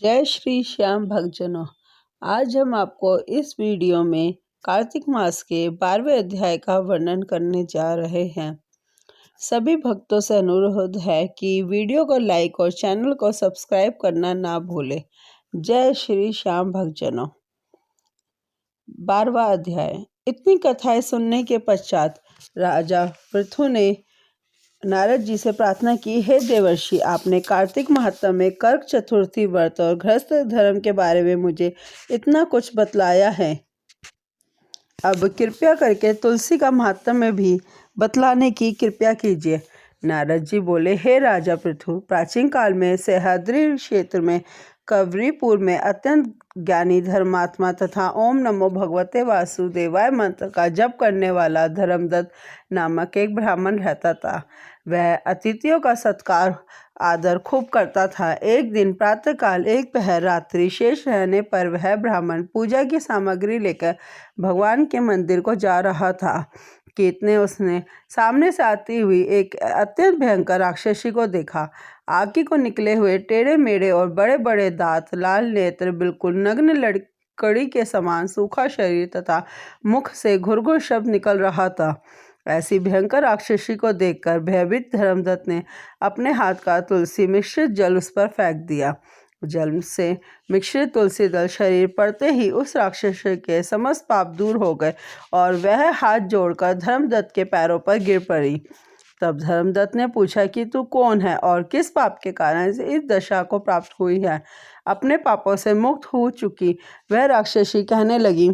जय श्री श्याम भक्तजनों। आज हम आपको इस वीडियो में कार्तिक मास के 12वें अध्याय का वर्णन करने जा रहे हैं। सभी भक्तों से अनुरोध है कि वीडियो को लाइक और चैनल को सब्सक्राइब करना ना भूलें। जय श्री श्याम भक्तजनों। 12वां अध्याय। इतनी कथाएं सुनने के पश्चात राजा पृथु ने नारद जी से प्रार्थना की, हे देवर्षि, आपने कार्तिक महात्म में कर्क चतुर्थी व्रत और गृहस्थ धर्म के बारे में मुझे इतना कुछ बतलाया है। अब कृपया करके तुलसी का महात्म में भी बतलाने की कृपा कीजिए। नारद जी बोले, हे राजा पृथु, प्राचीन काल में सह्याद्री क्षेत्र में कवरीपुर में अत्यंत ज्ञानी धर्मात्मा तथा ओम नमो भगवते वासुदेवाय मंत्र का जप करने वाला धर्मदत्त नामक एक ब्राह्मण रहता था। वह अतिथियों का सत्कार आदर खूब करता था। एक दिन प्रातःकाल एक पहर रात्रि शेष रहने पर वह ब्राह्मण पूजा की सामग्री लेकर भगवान के मंदिर को जा रहा था कि इतने उसने सामने से आती हुई एक अत्यंत भयंकर राक्षसी को देखा। आगे को निकले हुए टेढ़े मेढ़े और बड़े बड़े दांत, लाल नेत्र, बिल्कुल नग्न लकड़ी के समान सूखा शरीर तथा मुख से घुरघुर शब्द निकल रहा था। ऐसी भयंकर राक्षसी को देखकर भयभीत धर्मदत्त ने अपने हाथ का तुलसी मिश्रित जल उस पर फेंक दिया। जल से मिश्रित तुलसी दल शरीर पड़ते ही उस राक्षसी के समस्त पाप दूर हो गए और वह हाथ जोड़कर धर्मदत्त के पैरों पर गिर पड़ी। तब धर्मदत्त ने पूछा कि तू कौन है और किस पाप के कारण इस दशा को प्राप्त हुई है। अपने पापों से मुक्त हो चुकी वह राक्षसी कहने लगी,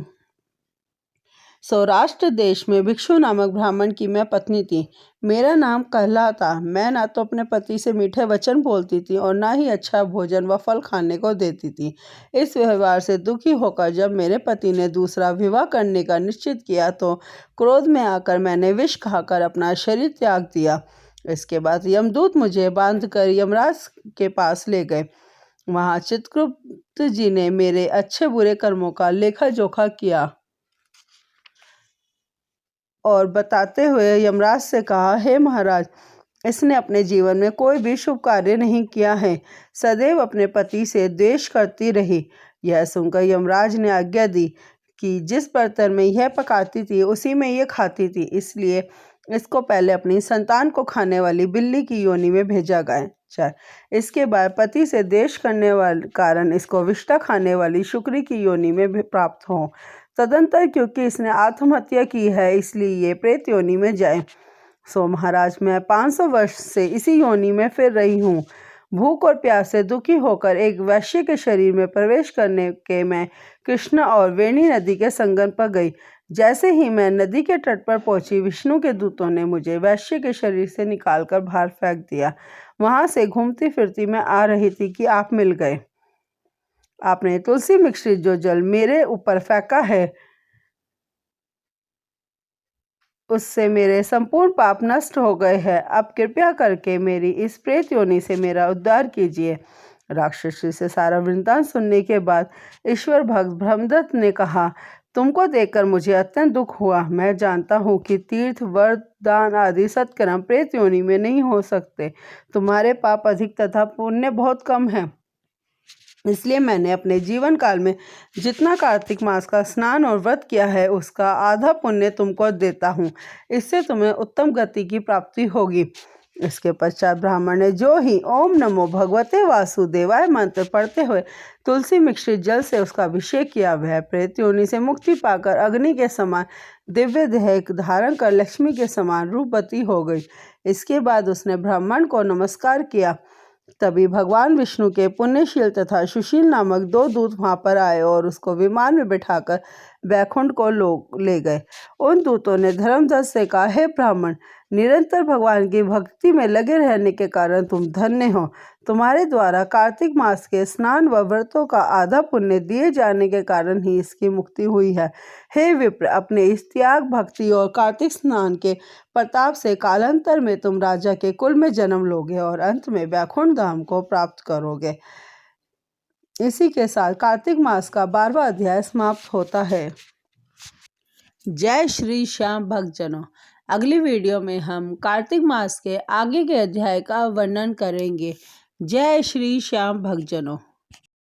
सौराष्ट्र देश में भिक्षु नामक ब्राह्मण की मैं पत्नी थी। मेरा नाम कहला था। मैं ना तो अपने पति से मीठे वचन बोलती थी और ना ही अच्छा भोजन व फल खाने को देती थी। इस व्यवहार से दुखी होकर जब मेरे पति ने दूसरा विवाह करने का निश्चित किया तो क्रोध में आकर मैंने विष खाकर अपना शरीर त्याग दिया। इसके बाद यमदूत मुझे बांधकर यमराज के पास ले गए। वहाँ चित्रगुप्त जी ने मेरे अच्छे बुरे कर्मों का लेखा जोखा किया और बताते हुए यमराज से कहा, हे महाराज, इसने अपने जीवन में कोई भी शुभ कार्य नहीं किया है, सदैव अपने पति से द्वेष करती रही। यह सुनकर यमराज ने आज्ञा दी कि जिस बर्तन में यह पकाती थी उसी में यह खाती थी, इसलिए इसको पहले अपनी संतान को खाने वाली बिल्ली की योनि में भेजा गया। इसके बाद पति से द्वेष करने वाले कारण इसको विष्ठा खाने वाली शुक्री की योनि में भी प्राप्त हो। तदंतर क्योंकि इसने आत्महत्या की है इसलिए ये प्रेत योनि में जाए। सो महाराज, मैं 500 वर्ष से इसी योनि में फिर रही हूँ। भूख और प्यास से दुखी होकर एक वैश्य के शरीर में प्रवेश करने के मैं कृष्णा और वेणी नदी के संगम पर गई। जैसे ही मैं नदी के तट पर पहुंची, विष्णु के दूतों ने मुझे वैश्य के शरीर से निकालकर बाहर फेंक दिया। वहां से घूमती फिरती मैं आ रही थी कि आप मिल गए। आपने तुलसी मिश्रित जो जल मेरे ऊपर फेंका है उससे मेरे संपूर्ण पाप नष्ट हो गए हैं। अब कृपया करके मेरी इस प्रेत योनि से मेरा उद्धार कीजिए। राक्षसी से सारा वृत्तांत सुनने के बाद ईश्वर भक्त ब्रह्मदत्त ने कहा, तुमको देखकर मुझे अत्यंत दुख हुआ। मैं जानता हूँ कि तीर्थ, व्रत, दान आदि सत्कर्म प्रेत योनि में नहीं हो सकते। तुम्हारे पाप अधिक तथा पुण्य बहुत कम है। इसलिए मैंने अपने जीवन काल में जितना कार्तिक मास का स्नान और व्रत किया है उसका आधा पुण्य तुमको देता हूँ। इससे तुम्हें उत्तम गति की प्राप्ति होगी। इसके पश्चात ब्राह्मण ने जो ही ओम नमो भगवते वासुदेवाय मंत्र पढ़ते हुए तुलसी मिश्रित जल से उसका अभिषेक किया, वह प्रेत योनि से मुक्ति पाकर अग्नि के समान दिव्य देह धारण कर लक्ष्मी के समान रूपवती हो गई। इसके बाद उसने ब्राह्मण को नमस्कार किया। तभी भगवान विष्णु के पुण्यशील तथा सुशील नामक 2 दूत वहां पर आए और उसको विमान में बिठाकर वैकुंठ को ले गए। उन दूतों ने धर्मदत्त से कहा, हे ब्राह्मण, निरंतर भगवान की भक्ति में लगे रहने के कारण तुम धन्य हो। तुम्हारे द्वारा कार्तिक मास के स्नान व व्रतों का आधा पुण्य दिए जाने के कारण ही इसकी मुक्ति हुई है। हे विप्र, अपने इस त्याग, भक्ति और कार्तिक स्नान के प्रताप से कालांतर में तुम राजा के कुल में जन्म लोगे और अंत में वैकुंठ धाम को प्राप्त करोगे। इसी के साथ कार्तिक मास का 12वां अध्याय समाप्त होता है। जय श्री श्याम भक्तजनों। अगली वीडियो में हम कार्तिक मास के आगे के अध्याय का वर्णन करेंगे। जय श्री श्याम भक्तजनों।